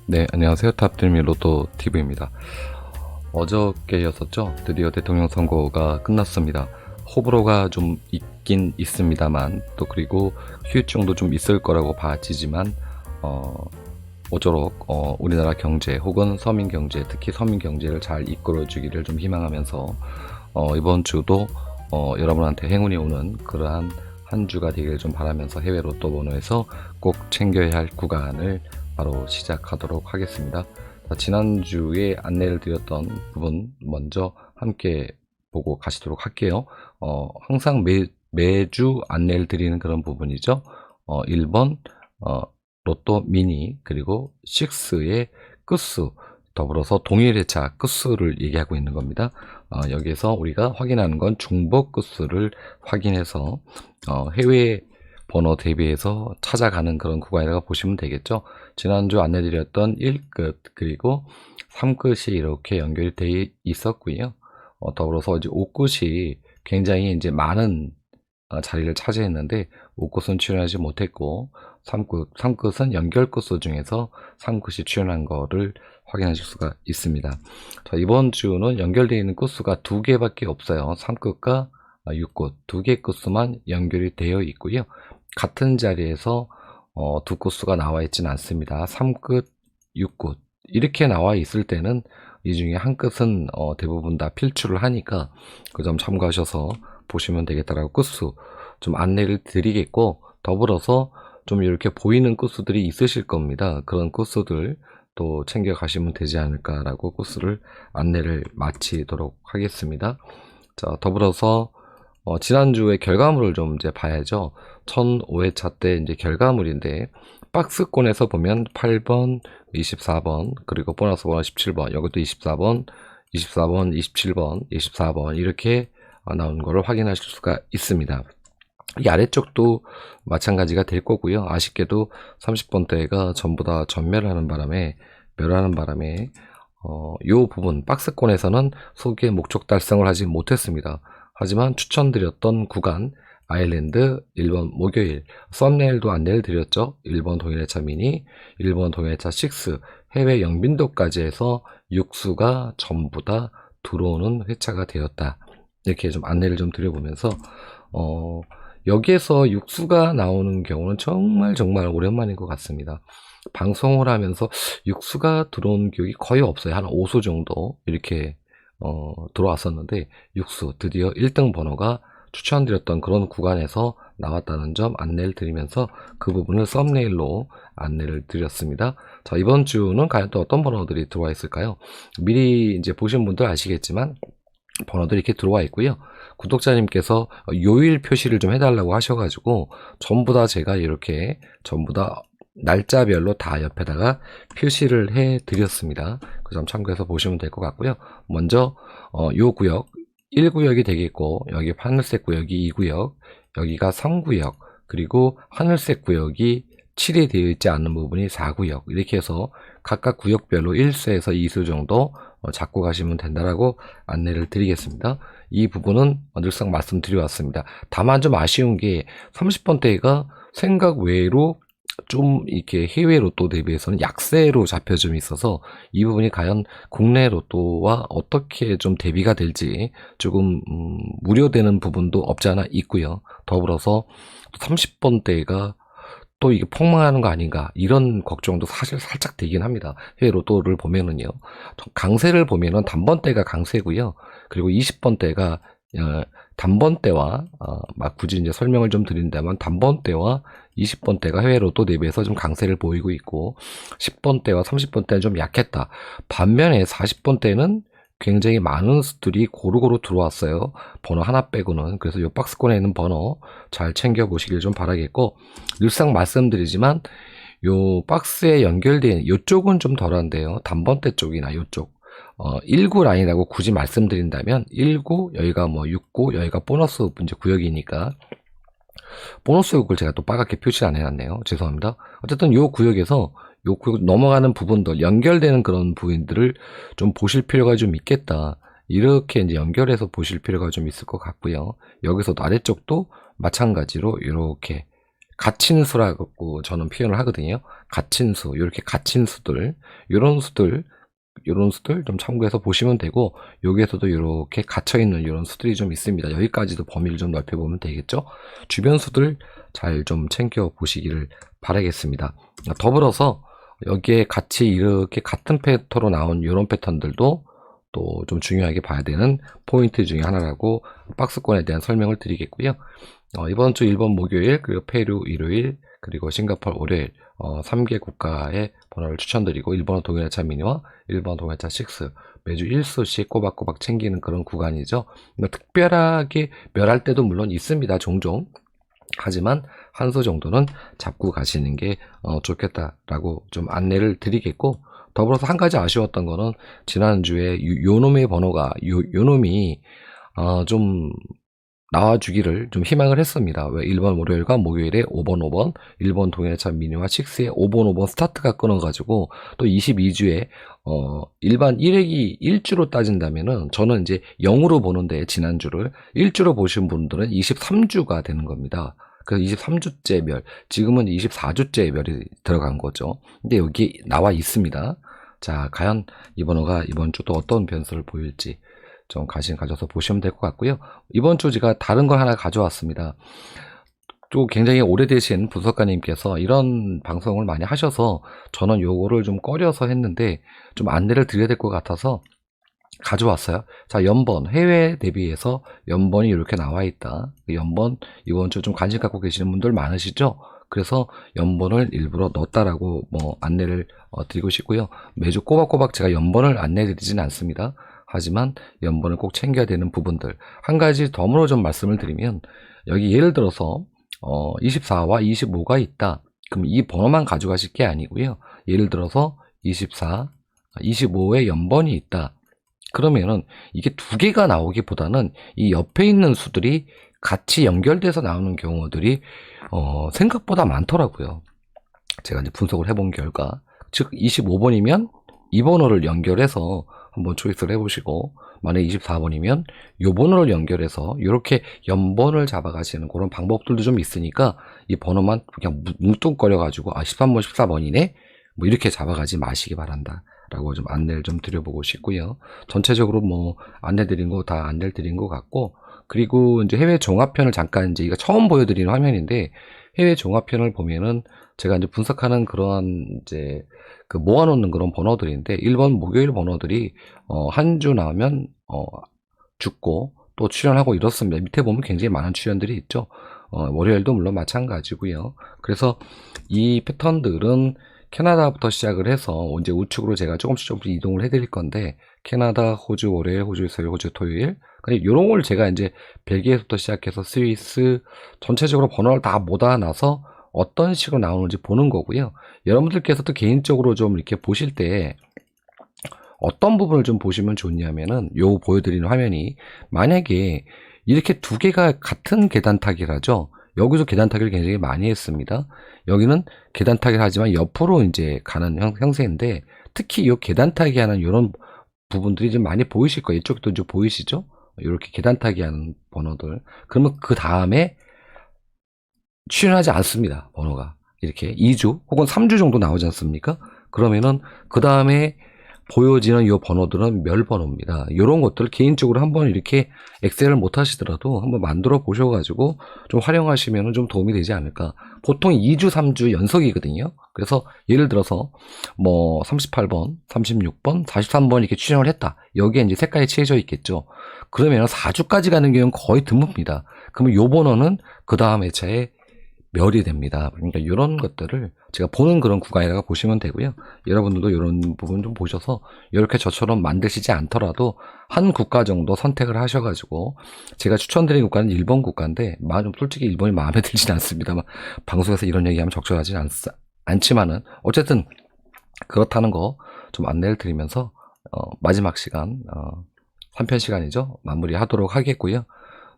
네, 안녕하세요. 탑드림의 로또 TV입니다. 어저께였었죠. 드디어 대통령 선거가 끝났습니다. 호불호가 좀 있긴 있습니다만, 또 그리고 후유증도 좀 있을 거라고 봐지지만, 모쪼록 우리나라 경제 혹은 서민 경제, 특히 서민 경제를 잘 이끌어주기를 좀 희망하면서 이번 주도 여러분한테 행운이 오는 그러한 한 주가 되길 좀 바라면서 해외 로또 번호에서 꼭 챙겨야 할 구간을 바로 시작하도록 하겠습니다. 자, 지난주에 안내를 드렸던 부분 먼저 함께 보고 가시도록 할게요. 항상 매주 안내를 드리는 그런 부분이죠. 1번 로또 미니 그리고 6의 끝수 더불어서 동일 회차 끝수를 얘기하고 있는 겁니다. 여기에서 우리가 확인하는 건 중복 끝수를 확인해서 해외 번호 대비해서 찾아가는 그런 구간이라고 보시면 되겠죠. 지난주 안내드렸던 1끝 그리고 3끝이 이렇게 연결이 되어 있었고요. 더불어서 이제 5끝이 굉장히 이제 많은 자리를 차지했는데 5끝은 출연하지 못했고 3끝은 연결 끝수 중에서 3끝이 출연한 거를 확인하실 수가 있습니다. 자, 이번 주는 연결되어 있는 끝수가 2개밖에 없어요. 3끝과 6끝 2개 끝수만 연결이 되어 있고요. 같은 자리에서 두 끝수가 나와 있지는 않습니다. 3끝, 6끝 이렇게 나와 있을 때는 이 중에 한 끝은 대부분 다 필출을 하니까 그 점 참고하셔서 보시면 되겠다라고 끝수 좀 안내를 드리겠고, 더불어서 좀 이렇게 보이는 끝수들이 있으실 겁니다. 그런 끝수들 또 챙겨 가시면 되지 않을까라고 끝수를 안내를 마치도록 하겠습니다. 자, 더불어서 지난주에 결과물을 좀 이제 봐야죠. 1005회차 때 이제 결과물인데, 박스권에서 보면 8번, 24번, 그리고 보너스 번호 17번, 여기도 24번, 24번, 27번, 24번, 이렇게 나온 거를 확인하실 수가 있습니다. 이 아래쪽도 마찬가지가 될 거고요. 아쉽게도 30번대가 전부 다 전멸하는 바람에, 멸하는 바람에, 요 부분, 박스권에서는 소개 목적 달성을 하지 못했습니다. 하지만 추천드렸던 구간, 아일랜드 1번 목요일, 썸네일도 안내를 드렸죠. 1번 동일회차 미니, 1번 동일회차 6, 해외 영빈도까지 해서 육수가 전부 다 들어오는 회차가 되었다. 이렇게 좀 안내를 좀 드려보면서, 여기에서 육수가 나오는 경우는 정말 오랜만인 것 같습니다. 방송을 하면서 육수가 들어온 기억이 거의 없어요. 한 5수 정도 이렇게 들어왔었는데, 육수 드디어 1등 번호가 추천드렸던 그런 구간에서 나왔다는 점 안내를 드리면서 그 부분을 썸네일로 안내를 드렸습니다. 자, 이번 주는 과연 또 어떤 번호들이 들어와 있을까요? 미리 이제 보신 분들 아시겠지만 번호들이 이렇게 들어와 있고요. 구독자님께서 요일 표시를 좀 해달라고 하셔가지고 전부 다 제가 이렇게 전부 다 날짜별로 다 옆에다가 표시를 해 드렸습니다. 그 점 참고해서 보시면 될 것 같고요. 먼저 요 구역 1구역이 되겠고, 여기 하늘색 구역이 2구역, 여기가 3구역, 그리고 하늘색 구역이 7이 되어 있지 않는 부분이 4구역, 이렇게 해서 각각 구역별로 1수에서 2수 정도 잡고 가시면 된다라고 안내를 드리겠습니다. 이 부분은 늘상 말씀드려왔습니다. 다만 좀 아쉬운 게 30번대가 생각 외로 좀 이렇게 해외 로또 대비해서는 약세로 잡혀 좀 있어서 이 부분이 과연 국내 로또와 어떻게 좀 대비가 될지 조금 우려되는 부분도 없지 않아 있고요. 더불어서 30번대가 또 이게 폭망하는 거 아닌가 이런 걱정도 사실 살짝 되긴 합니다. 해외 로또를 보면은요, 강세를 보면은 단번대가 강세고요. 그리고 20번대가 단번대와 막 굳이 이제 설명을 좀 드린다면 단번대와 20번대가 해외 로또 대비해서 좀 강세를 보이고 있고, 10번대와 30번대는 좀 약했다. 반면에 40번대는 굉장히 많은 수들이 고루고루 들어왔어요. 번호 하나 빼고는. 그래서 이 박스권에 있는 번호 잘 챙겨 보시길 좀 바라겠고, 늘상 말씀드리지만 요 박스에 연결된 이쪽은 좀 덜한데요. 단번대 쪽이나 이쪽 19 라인이라고 굳이 말씀드린다면 19, 여기가 뭐 69, 여기가 보너스 이제 구역이니까 보너스 구역을 제가 또 빨갛게 표시 안 해놨네요. 죄송합니다. 어쨌든 요 구역에서 요 구역 넘어가는 부분들, 연결되는 그런 부분들을 좀 보실 필요가 좀 있겠다. 이렇게 이제 연결해서 보실 필요가 좀 있을 것 같고요. 여기서도 아래쪽도 마찬가지로 이렇게 갇힌 수라고 저는 표현을 하거든요. 갇힌 수, 이렇게 갇힌 수들, 요런 수들 좀 참고해서 보시면 되고, 여기에서도 이렇게 갇혀있는 이런 수들이 좀 있습니다. 여기까지도 범위를 좀 넓혀보면 되겠죠. 주변 수들 잘 좀 챙겨 보시기를 바라겠습니다. 더불어서 여기에 같이 이렇게 같은 패턴으로 나온 이런 패턴들도 또 좀 중요하게 봐야 되는 포인트 중에 하나라고 박스권에 대한 설명을 드리겠고요. 이번 주 일본 목요일, 그리고 페루 일요일, 그리고 싱가포르 월요일 3개 국가의 번호를 추천드리고, 일본어 동일차 미니와 일본어 동일차 6 매주 1수씩 꼬박꼬박 챙기는 그런 구간이죠. 특별하게 멸할 때도 물론 있습니다. 종종. 하지만 한 수 정도는 잡고 가시는 게 좋겠다라고 좀 안내를 드리겠고, 더불어서 한 가지 아쉬웠던 거는 지난주에 요놈의 번호가 요놈이 좀 나와주기를 좀 희망을 했습니다. 왜 1번 월요일과 목요일에 5번 일본 동일차 미니와 6의 5번 스타트가 끊어가지고, 또 22주에 일반 1획이 1주로 따진다면은, 저는 이제 0으로 보는데 지난주를 1주로 보신 분들은 23주가 되는 겁니다. 그래서 23주째 멸, 지금은 24주째 멸이 들어간 거죠. 근데 여기 나와 있습니다. 자, 과연 이 번호가 이번 주 또 어떤 변수를 보일지 좀 관심 가져서 보시면 될 것 같고요. 이번 주 제가 다른 걸 하나 가져왔습니다. 또 굉장히 오래되신 분석가님께서 이런 방송을 많이 하셔서 저는 요거를 좀 꺼려서 했는데, 좀 안내를 드려야 될 것 같아서 가져왔어요. 자, 연번, 해외 대비해서 연번이 이렇게 나와 있다. 연번 이번 주 좀 관심 갖고 계시는 분들 많으시죠? 그래서 연번을 일부러 넣었다라고 안내를 드리고 싶고요. 매주 꼬박꼬박 제가 연번을 안내 드리진 않습니다. 하지만 연번을 꼭 챙겨야 되는 부분들, 한 가지 덤으로 좀 말씀을 드리면, 여기 예를 들어서 24와 25가 있다. 그럼 이 번호만 가져가실 게 아니고요. 예를 들어서 24, 25에 연번이 있다. 그러면은 이게 두 개가 나오기보다는 이 옆에 있는 수들이 같이 연결돼서 나오는 경우들이 생각보다 많더라고요. 제가 이제 분석을 해본 결과, 즉 25번이면 이 번호를 연결해서 한번 초이스를 해보시고, 만약에 24번이면 이 번호를 연결해서 이렇게 연번을 잡아가시는 그런 방법들도 좀 있으니까, 이 번호만 그냥 뭉뚱거려 가지고 13번 14번이네 뭐 이렇게 잡아가지 마시기 바란다 라고 좀 안내를 좀 드려보고 싶고요. 전체적으로 안내 드린 거 다 안내 드린 것 같고, 그리고 이제 해외 종합편을 잠깐, 이제 이거 처음 보여드리는 화면인데, 해외 종합편을 보면은 제가 이제 분석하는 그러한 이제 그 모아놓는 그런 번호들인데, 1번 목요일 번호들이 한 주 나오면 죽고 또 출연하고 이렇습니다. 밑에 보면 굉장히 많은 출연들이 있죠. 월요일도 물론 마찬가지고요. 그래서 이 패턴들은 캐나다부터 시작을 해서 이제 우측으로 제가 조금씩 이동을 해드릴 건데, 캐나다, 호주 월요일, 호주 수요일, 호주 토요일, 이런 걸 제가 이제 벨기에부터 시작해서 스위스 전체적으로 번호를 다 모아놔서 어떤 식으로 나오는지 보는 거고요. 여러분들께서도 개인적으로 좀 이렇게 보실 때 어떤 부분을 좀 보시면 좋냐면은, 요 보여드리는 화면이 만약에 이렇게 두 개가 같은 계단 타기라죠. 여기서 계단 타기를 굉장히 많이 했습니다. 여기는 계단 타기를 하지만 옆으로 이제 가는 형세인데, 특히 이 계단 타기 하는 이런 부분들이 좀 많이 보이실 거예요. 이쪽도 좀 보이시죠? 이렇게 계단 타기 하는 번호들. 그러면 그 다음에 출연하지 않습니다. 번호가. 이렇게 2주 혹은 3주 정도 나오지 않습니까? 그러면은 그 다음에 보여지는 이 번호들은 멸번호입니다. 이런 것들 개인적으로 한번 이렇게 엑셀을 못 하시더라도 한번 만들어 보셔가지고 좀 활용하시면 좀 도움이 되지 않을까. 보통 2주, 3주 연속이거든요. 그래서 예를 들어서 38번, 36번, 43번 이렇게 출연을 했다. 여기에 이제 색깔이 칠해져 있겠죠. 그러면 4주까지 가는 경우는 거의 드뭅니다. 그러면 요 번호는 그 다음 회차에 멸이 됩니다. 그러니까 이런 것들을 제가 보는 그런 구간이라고 보시면 되고요. 여러분들도 이런 부분 좀 보셔서 이렇게 저처럼 만드시지 않더라도 한 국가 정도 선택을 하셔가지고, 제가 추천드린 국가는 일본 국가인데 솔직히 일본이 마음에 들진 않습니다만, 방송에서 이런 얘기하면 적절하지 않지만은 어쨌든 그렇다는 거 좀 안내를 드리면서 마지막 시간 3편 시간이죠. 마무리하도록 하겠고요.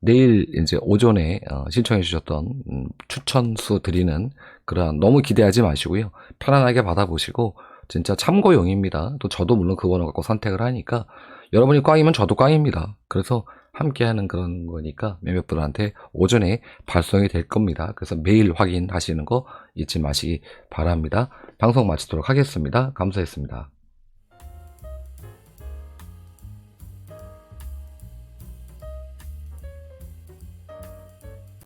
내일 이제 오전에 신청해 주셨던 추천수 드리는 그런, 너무 기대하지 마시고요. 편안하게 받아보시고, 진짜 참고용입니다. 또 저도 물론 그 번호 갖고 선택을 하니까, 여러분이 꽝이면 저도 꽝입니다. 그래서 함께 하는 그런 거니까 몇몇 분한테 오전에 발송이 될 겁니다. 그래서 매일 확인하시는 거 잊지 마시기 바랍니다. 방송 마치도록 하겠습니다. 감사했습니다.